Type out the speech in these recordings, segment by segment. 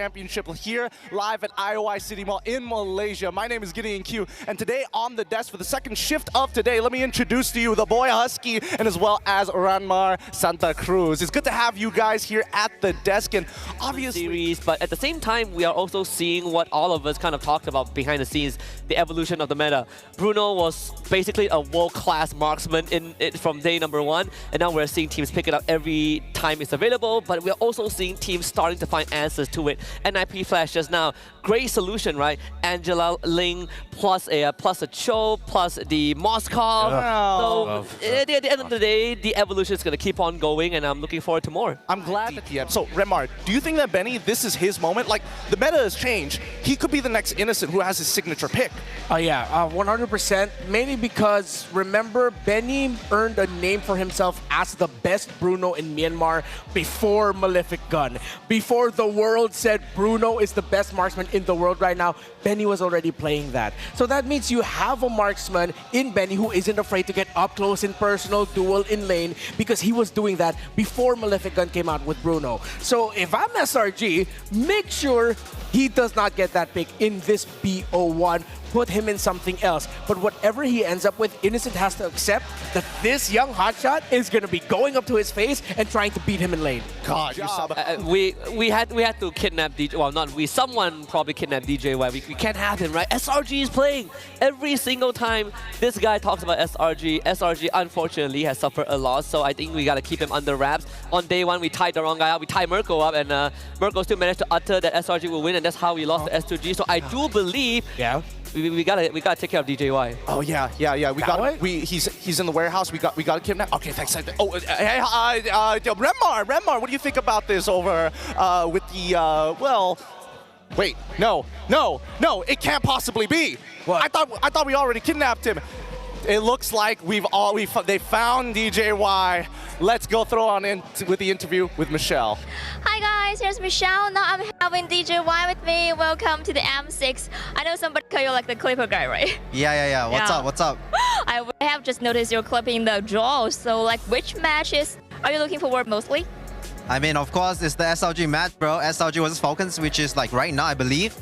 Championship here live at EUY City Mall in Malaysia. My name is Gideon Q, and today on the desk for the second shift of today, let me introduce to you the boy Husky and as well as Ranmar Santa Cruz. It's good to have you guys here at the desk, and obviously series, but at the same time we are also seeing what all of us kind of talked about behind the scenes, the evolution of the meta. Bruno was basically a world-class marksman from day number one, and now we're seeing teams pick it up every time it's available, but we're also seeing teams starting to find answers to it. NIP Flash just now, great solution, right? Angela Ling plus a Cho plus the Moskov. So at the end of the day, the evolution is going to keep on going, and I'm looking forward to more. I'm glad at the end. So Ranmar, do you think that Benny, this is his moment? Like, the meta has changed. He could be the next Innocent who has his signature pick. Yeah, 100%. Mainly because, remember, Benny earned a name for himself as the best Bruno in Myanmar before Malefic Gun. Before the world said Bruno is the best marksman in the world right now, Benny was already playing that. So that means you have a marksman in Benny who isn't afraid to get up close and personal, duel in lane, because he was doing that before Malefic Gun came out with Bruno. So if I'm SRG, make sure he does not get that pick in this BO1. Put him in something else. But whatever he ends up with, Innocent has to accept that this young hotshot is going to be going up to his face and trying to beat him in lane. God, we had to kidnap DJ. Well, not we. Someone probably kidnapped DJY. We can't have him, right? SRG is playing every single time this guy talks about SRG. SRG unfortunately has suffered a loss, so I think we gotta keep him under wraps. On day one, we tied the wrong guy out. We tied Mirko up, and Mirko still managed to utter that SRG will win, and that's how we lost to S2G. So I do believe. Yeah. We gotta take care of DJY. Oh yeah. He's in the warehouse. We got to kidnap. Okay, thanks. Oh, hey, Ranmar, what do you think about this over with the well? Wait, no, it can't possibly be. What? I thought we already kidnapped him. It looks like they found DJY. Let's go throw on in with the interview with Michelle. Hi guys, here's Michelle. Now I'm having DJY with me. Welcome to the M6. I know somebody call you like the Clipper guy, right? Yeah. What's up? I have just noticed you're clipping the draw. So like, which matches are you looking forward mostly? I mean, of course, it's the SRG match, bro. SRG versus Falcons, which is like right now, I believe.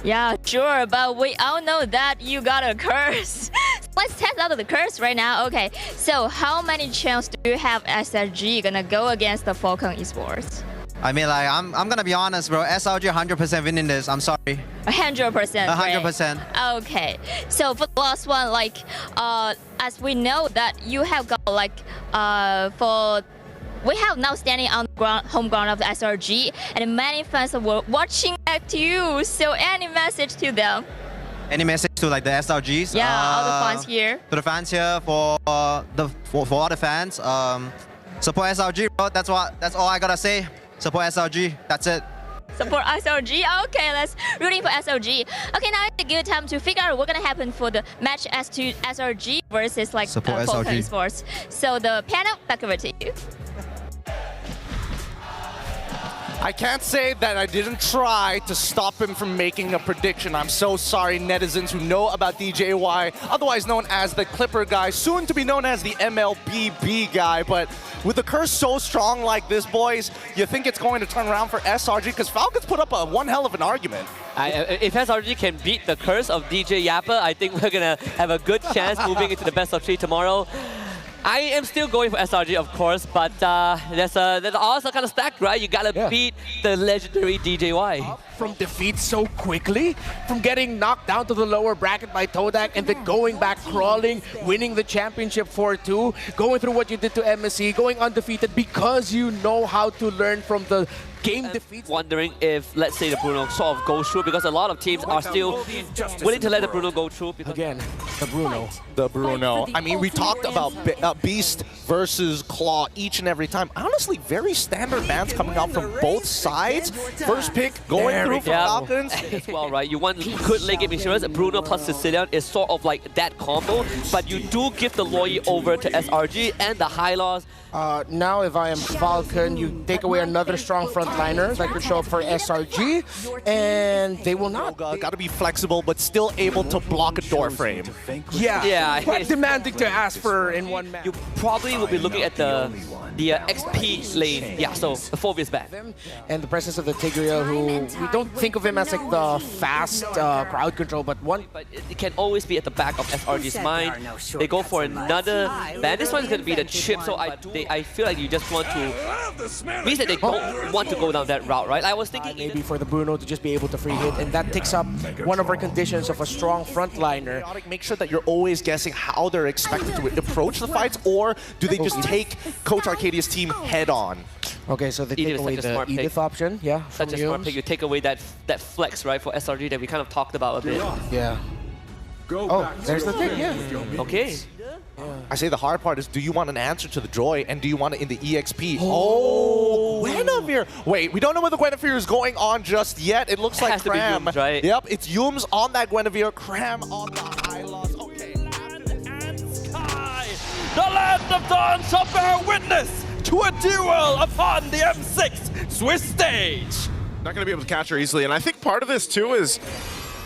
Yeah, sure, but we all know that you got a curse. Let's test out the curse right now. Okay, so how many chances do you have SRG gonna go against the Falcon Esports? I mean, like, I'm gonna be honest, bro. SRG 100% winning this. I'm sorry. 100%. 100%. Okay, so for the last one, like, as we know that you have got like, we have now standing on the home ground of the SRG, and many fans were watching at you. So any message to them? Any message to like the SRGs? Yeah, all the fans here. To the fans here, for all the fans, support SRG, bro. That's all I gotta say. Support SRG. That's it. Support SRG. Okay, let's rooting for SRG. Okay, now it's a good time to figure out what's gonna happen for the match S2 SRG versus like Falcon Esports. So the panel, back over to you. I can't say that I didn't try to stop him from making a prediction. I'm so sorry, netizens who know about DJY, otherwise known as the Clipper guy, soon to be known as the MLBB guy. But with the curse so strong like this, boys, you think it's going to turn around for SRG? Because Falcons put up one hell of an argument. If SRG can beat the curse of DJ Yappa, I think we're gonna have a good chance moving into the best of 3 tomorrow. I am still going for SRG, of course, but there's also kind of stacked, right? You gotta beat the legendary DJY. From defeat so quickly, from getting knocked down to the lower bracket by Todak and then going back crawling, winning the championship 4-2, going through what you did to MSC, going undefeated because you know how to learn from the game defeats. Wondering if, let's say, the Bruno sort of goes through, because a lot of teams are still willing to let the Bruno go through. Again, the Bruno. The Bruno. I mean, we talked about Beast versus Claw each and every time. Honestly, very standard bans coming out from both sides. First pick going through for Falcons. As well, right? You want good late game insurance. Bruno plus Sicilian is sort of like that combo, but you do give the Loyi over to SRG and the high loss. Now, if I am Falcon, you take away another strong front frontliners that could show up for SRG, and they will not. Got to be flexible, but still able to block a door frame. Yeah, quite demanding to ask for in one match. You probably will be looking at the XP lane. Yeah, so the 4 is back. And the presence of the Tigreal, who we don't think of him as like the fast crowd control, but it can always be at the back of SRG's mind. They go for another ban. This one's going to be the chip, so I feel like you just want to... means that they don't want to go down that route, right? I was thinking... maybe for the Bruno to just be able to free hit, and that takes up one of our conditions of a strong frontliner. Make sure that you're always guessing how they're expected to approach the fights, or do they just take Coach Arcadia's team head on? Okay, so they take away the Edith option, yeah. Such a smart pick. You take away that flex, right, for SRG that we kind of talked about a bit. Yeah. Oh, there's the thing, yeah. Okay. I say the hard part is, do you want an answer to the Joy, and do you want it in the EXP? Oh, Guinevere! Wait, we don't know where the Guinevere is going on just yet. It looks like Cram. Yums, right? Yep, it's Yums on that Guinevere, Cram on the high loss. Okay. And Sky, the land of dawn shall bear witness to a duel upon the M6 Swiss stage. Not going to be able to catch her easily, and I think part of this too is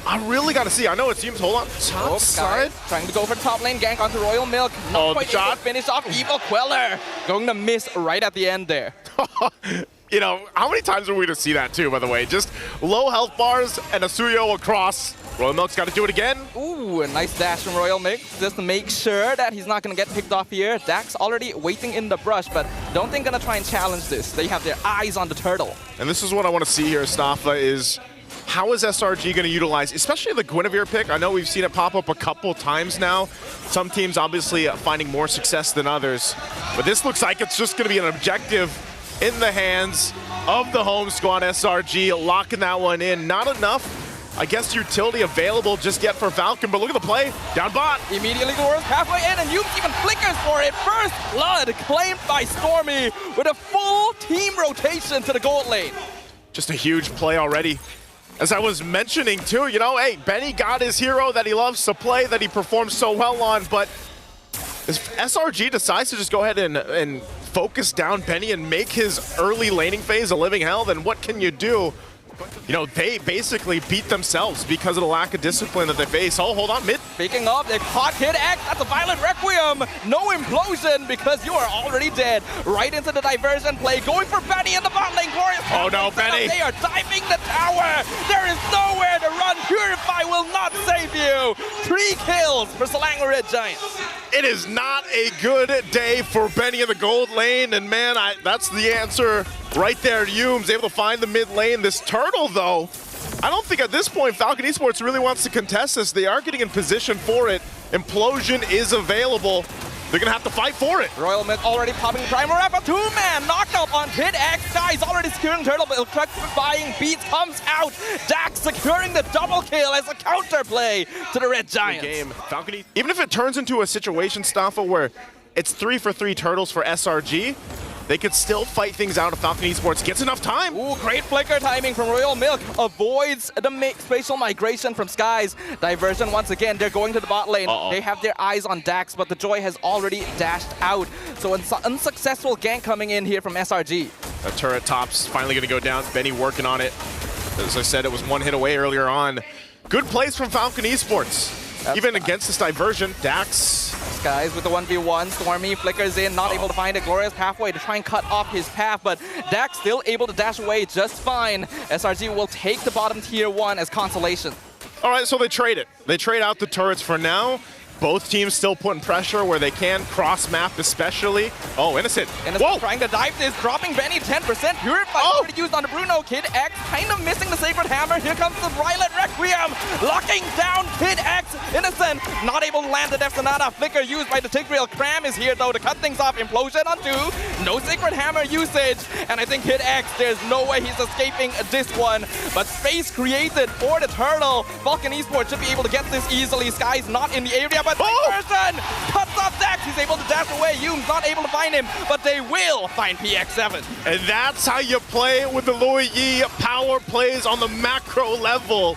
I really got to see. I know it seems, hold on, top side. Trying to go for top lane, gank onto Royal Milk. Not quite able to finish off Evil Queller. Going to miss right at the end there. You know, how many times are we to see that too, by the way? Just low health bars and a Suyo across. Royal Milk's got to do it again. Ooh, a nice dash from Royal Milk just to make sure that he's not going to get picked off here. Dax already waiting in the brush, but don't think going to try and challenge this. They have their eyes on the turtle. And this is what I want to see here, Staffa, is how is SRG going to utilize, especially the Guinevere pick? I know we've seen it pop up a couple times now. Some teams obviously finding more success than others, but this looks like it's just going to be an objective in the hands of the home squad. SRG locking that one in. Not enough, I guess, utility available just yet for Falcon, but look at the play. Down bot. Immediately goes halfway in, and Yuke even flickers for it. First blood claimed by Stormy with a full team rotation to the gold lane. Just a huge play already. As I was mentioning too, you know, hey, Benny got his hero that he loves to play, that he performs so well on, but if SRG decides to just go ahead and focus down Benny and make his early laning phase a living hell, then what can you do? You know, they basically beat themselves because of the lack of discipline that they face. Oh, hold on, mid. Speaking of, they caught Kid X. That's a violent Requiem. No implosion because you are already dead. Right into the diversion play. Going for Benny in the bot lane. Glorious. Oh no, Benny. They are diving the tower. There is nowhere to run. Purify will not save you. 3 kills for Selangor Red Giants. It is not a good day for Benny in the gold lane, and man, that's the answer right there. Yume's able to find the mid lane. This turtle, though, I don't think at this point Falcon Esports really wants to contest this. They are getting in position for it. Implosion is available. They're going to have to fight for it. Royal Milk already popping Primer Wrap. A 2-man knockout on Hit X. Guy's already securing Turtle, but buying beats comes out. Dax securing the double kill as a counterplay to the Red Giants. Game. Falcon, even if it turns into a situation, Staffa, where it's 3 for 3 turtles for SRG, they could still fight things out if Falcon Esports gets enough time. Ooh, great flicker timing from Royal Milk. Avoids the spatial migration from Skies. Diversion once again. They're going to the bot lane. They have their eyes on Dax, but the Joy has already dashed out. So an unsuccessful gank coming in here from SRG. That turret top's finally going to go down. Benny working on it. As I said, it was 1 hit away earlier on. Good plays from Falcon Esports. Even against this diversion, Dax. Skies with the 1v1. Stormy flickers in, not able to find a glorious pathway to try and cut off his path, but Dax still able to dash away just fine. SRG will take the bottom tier 1 as consolation. All right, so they trade it. They trade out the turrets for now. Both teams still putting pressure where they can, cross-map especially. Oh, Innocent. Innocent trying to dive this, dropping Benny 10%. Purify already used on the Bruno. Kid X kind of missing the Sacred Hammer. Here comes the Violet Requiem, locking down Kid X. Innocent not able to land the Death Sonata. Flicker used by the Tigreal. Cram is here though to cut things off. Implosion on 2. No Sacred Hammer usage. And I think Kid X, there's no way he's escaping this one. But space created for the Turtle. Falcon Esports should be able to get this easily. Sky's not in the area, but person cuts off Dax. He's able to dash away. Yume's not able to find him, but they will find PX7. And that's how you play with the Louis Yi power plays on the macro level.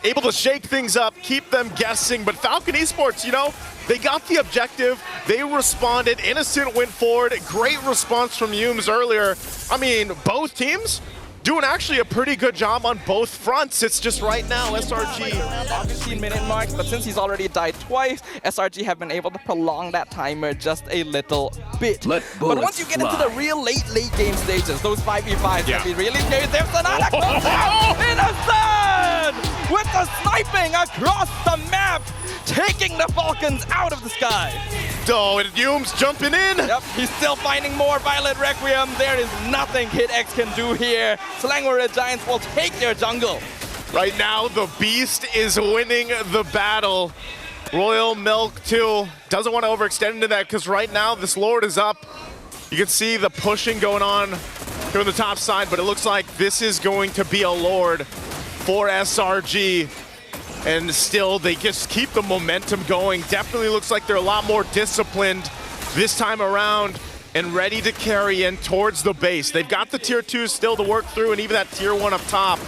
Able to shake things up, keep them guessing, but Falcon Esports, you know, they got the objective, they responded, Innocent went forward, great response from Yumes earlier. I mean, both teams doing actually a pretty good job on both fronts. It's just right now, SRG. 15-minute mark, but since he's already died twice, SRG have been able to prolong that timer just a little bit. But once you get into the real late game stages, those 5v5s can be really scary. There's another Innocent with the sniping across the map, taking the Falcons out of the sky. Oh, and Hume's jumping in. Yep, he's still finding more Violet Requiem. There is nothing Kid X can do here. Selangor Red Giants will take their jungle. Right now, the Beast is winning the battle. Royal Milk, too, doesn't want to overextend into that because right now this Lord is up. You can see the pushing going on here on the top side, but it looks like this is going to be a Lord for SRG. And still, they just keep the momentum going. Definitely looks like they're a lot more disciplined this time around and ready to carry in towards the base. They've got the tier 2s still to work through and even that tier 1 up top.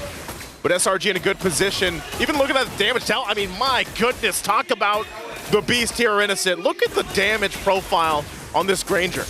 But SRG in a good position. Even looking at the damage tell, I mean, my goodness, talk about the Beast here, Innocent. Look at the damage profile on this Granger.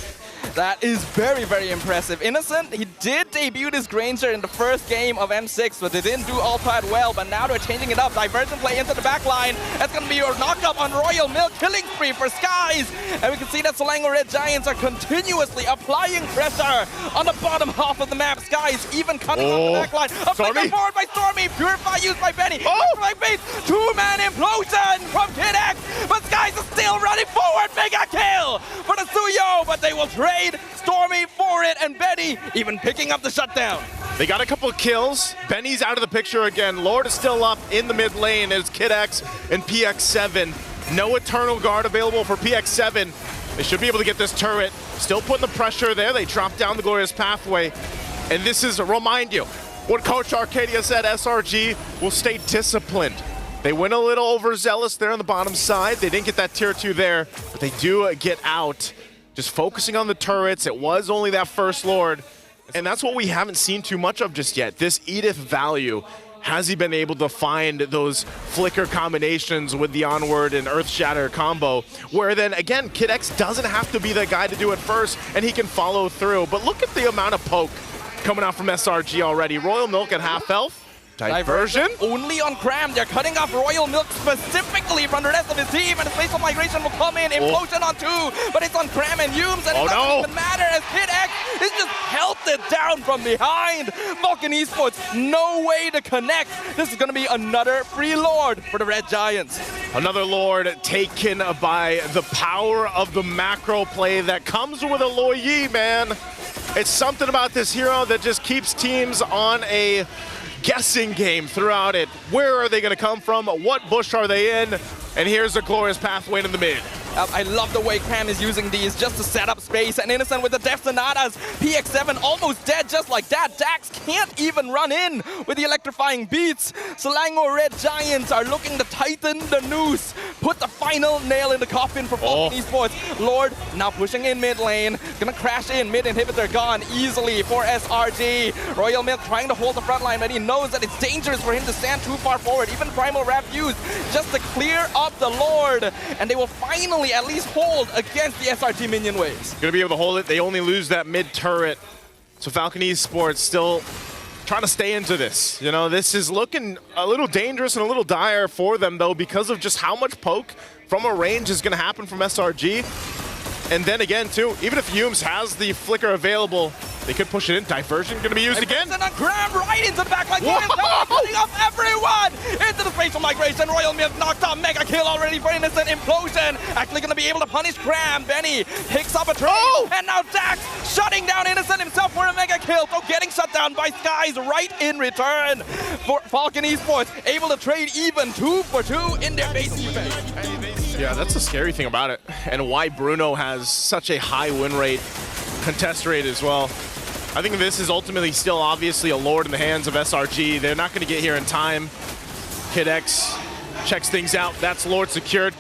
That is very, very impressive. Innocent, he did debut this Granger in the first game of M6, but they didn't do all that well. But now they're changing it up. Divergent play into the back line. That's going to be your knockup on Royal Milk. Killing spree for Skies. And we can see that Selangor Red Giants are continuously applying pressure on the bottom half of the map. Skies even cutting off the back line. A flicker forward by Stormy. Purify used by Benny. Two-man implosion from Kid X. But Skies is still running forward. Mega kill for the Suyo. But they will trade Stormy for it, and Benny even picking up the shutdown. They got a couple of kills. Benny's out of the picture again. Lord is still up in the mid lane. It's Kid X and PX7. No Eternal Guard available for PX7. They should be able to get this turret. Still putting the pressure there. They drop down the Glorious Pathway. And this is, remind you, what Coach Arcadia said, SRG will stay disciplined. They went a little overzealous there on the bottom side. They didn't get that tier 2 there, but they do get out. Just focusing on the turrets. It was only that first Lord. And that's what we haven't seen too much of just yet. This Edith value. Has he been able to find those flicker combinations with the Onward and Earthshatter combo? Where then, again, Kid X doesn't have to be the guy to do it first, and he can follow through. But look at the amount of poke coming out from SRG already. Royal Milk at half health. Diversion only on Cram. They're cutting off Royal Milk specifically from the rest of his team, and the spatial migration will come in. Implosion on 2, but it's on Cram and Humes, and it doesn't even matter as Kid X is just held it down from behind. Falcon Esports, no way to connect. This is going to be another free Lord for the Red Giants. Another Lord taken by the power of the macro play that comes with a Loyi, man. It's something about this hero that just keeps teams on a guessing game throughout it. Where are they going to come from? What bush are they in? And here's a Glorious Pathway in the mid. I love the way Cram is using these just to set up space. And Innocent with the Death Sonatas. PX7 almost dead just like that. Dax can't even run in with the electrifying beats. Selangor Red Giants are looking to tighten the noose. Put the final nail in the coffin for Falcon Esports. Lord now pushing in mid lane. Gonna crash in. Mid inhibitor gone easily for SRG. Royal Milk trying to hold the front line, but he knows that it's dangerous for him to stand too far forward. Even Primal Wrap used just to clear up the Lord. And they will finally at least hold against the SRG minion waves. Gonna be able to hold it. They only lose that mid turret. So Falcon Esports still trying to stay into this. You know, this is looking a little dangerous and a little dire for them though, because of just how much poke from a range is gonna happen from SRG. And then again too, even if Humes has the flicker available, they could push it in. Diversion going to be used again. And a grab right into the back line. Cutting off everyone into the spatial migration. Royal Milk knocked off. Mega kill already for Innocent. Implosion. Actually going to be able to punish Cram. Benny picks up a trade. And now Dax shutting down Innocent himself for a mega kill. So getting shut down by Skies right in return. For Falcon Esports able to trade even 2 for 2 in their base defense. Yeah, that's the scary thing about it. And why Bruno has such a high win rate, contest rate as well. I think this is ultimately still obviously a Lord in the hands of SRG. They're not going to get here in time. Kid X checks things out. That's Lord secured.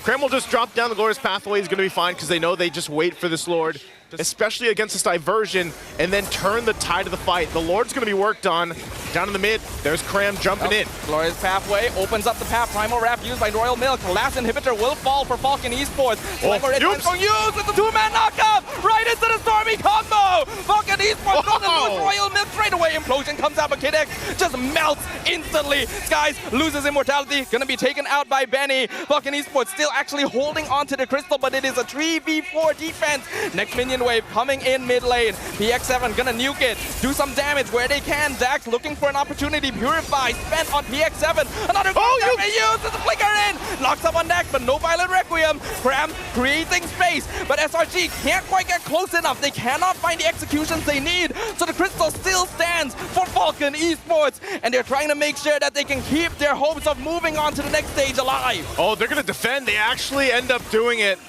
Cram will just drop down the Glorious Pathway. Is going to be fine because they know they just wait for this Lord, especially against this Diversion, and then turn the tide of the fight. The Lord's going to be worked on. Down in the mid, there's Cram jumping in. Glorious Pathway opens up the path. Primal Wrap used by Royal Milk. Last inhibitor will fall for Falcon Esports. Use with the 2-man knockup right into the Stormy combo. Falcon Esports gonna lose Royal Milk straight away. Implosion comes out, but Kid X just melts instantly. Skies loses immortality, gonna be taken out by Benny. Falcon Esports still actually holding on to the crystal, but it is a 3v4 defense. Next minion wave coming in mid lane. PX7 gonna nuke it, do some damage where they can. Dax looking for an opportunity. Purify spent on PX7. Another goal they use the flicker in. Locks up on Dax, but no Violent Requiem. Cram creating space, but SRG can't quite get close enough. They cannot find the executions they need. So the crystal still stands for Falcon Esports, and they're trying to make sure that they can keep their hopes of moving on to the next stage alive. Oh, they're going to defend. They actually end up doing it.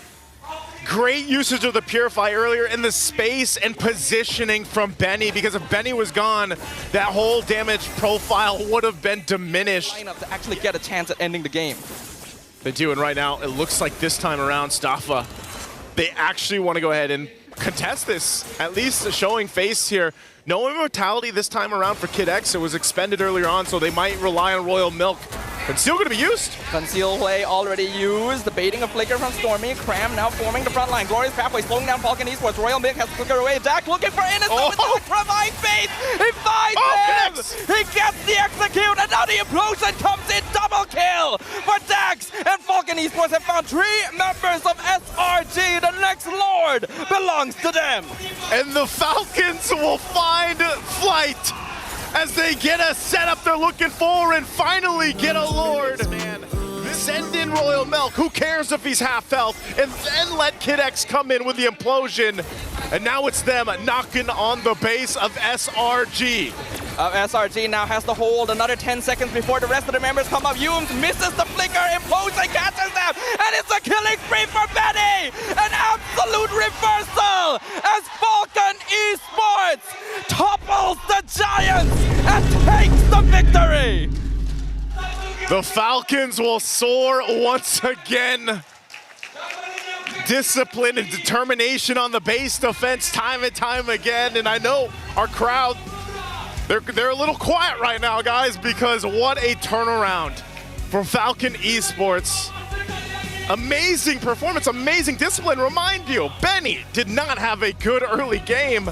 Great usage of the Purify earlier in the space and positioning from Benny, because if Benny was gone, that whole damage profile would have been diminished. Lineup to actually get a chance at ending the game. They do, and right now, it looks like this time around, Staffa, they actually want to go ahead and contest this, at least showing face here. No immortality this time around for Kid X. It was expended earlier on, so they might rely on Royal Milk. Conceal going to be used. Conceal Way already used. The baiting of Flicker from Stormy. Cram now forming the front line. Glorious Pathway slowing down Falcon Esports. Royal Milk has to flicker away. Dak looking for Innocent without provide bait. He finds him. He gets the execute, and now the implosion comes in. Double kill for Dax. And Falcon Esports have found 3 members of SRG. The next Lord belongs to them. And the Falcons will find flight as they get a setup they're looking for and finally get a Lord. Send in Royal Milk, who cares if he's half health, and then let Kid X come in with the implosion. And now it's them knocking on the base of SRG. SRG now has to hold another 10 seconds before the rest of the members come up. Yumes misses the flicker, implosion catches them, and it's a killing spree for Benny! An absolute reversal as Falcon Esports topples the Giants and takes the victory! The Falcons will soar once again. Discipline and determination on the base defense time and time again. And I know our crowd, they're a little quiet right now, guys, because what a turnaround from Falcon Esports. Amazing performance, amazing discipline. Remind you, Benny did not have a good early game.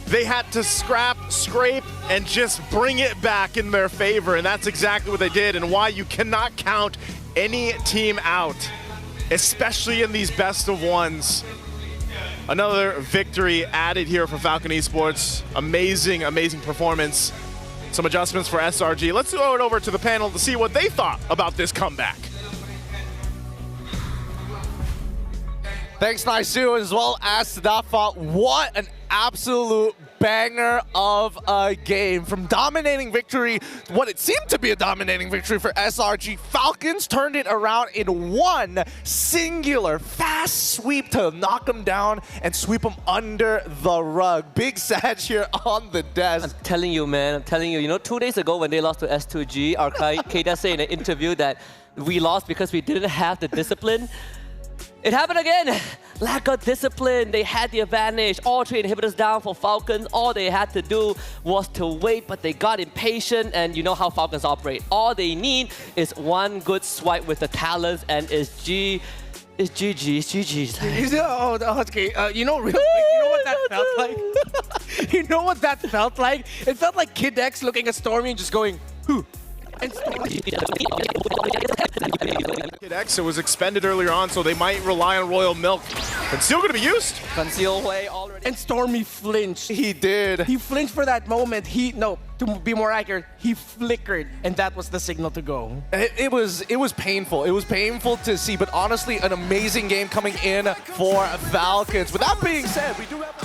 They had to scrape, and just bring it back in their favor, and that's exactly what they did, and why you cannot count any team out, especially in these best of ones. Another victory added here for Falcon Esports. Amazing, amazing performance. Some adjustments for SRG. Let's throw it over to the panel to see what they thought about this comeback. Thanks, Naisu, as well as Staffa. What an absolute banger of a game. From dominating victory, what it seemed to be a dominating victory for SRG, Falcons turned it around in one singular fast sweep to knock them down and sweep them under the rug. Big Sag here on the desk. I'm telling you, man, I'm telling you. You know, 2 days ago when they lost to S2G, our Keita said in an interview that we lost because we didn't have the discipline. It happened again. Lack of discipline. They had the advantage. All 3 inhibitors down for Falcons. All they had to do was to wait, but they got impatient, and you know how Falcons operate. All they need is one good swipe with the talents, and it's GG. It's GG. Oh, okay. You know, real quick, you know what that felt like? You know what that felt like? It felt like Kid X looking at Stormy and just going, who? And Kid X, it was expended earlier on, so they might rely on Royal Milk. Conceal going to be used. Conceal Way already. And Stormy flinched. He did. He flinched for that moment. To be more accurate, he flickered, and that was the signal to go. It was painful. It was painful to see, but honestly, an amazing game coming in for Falcons. With that being said, we do have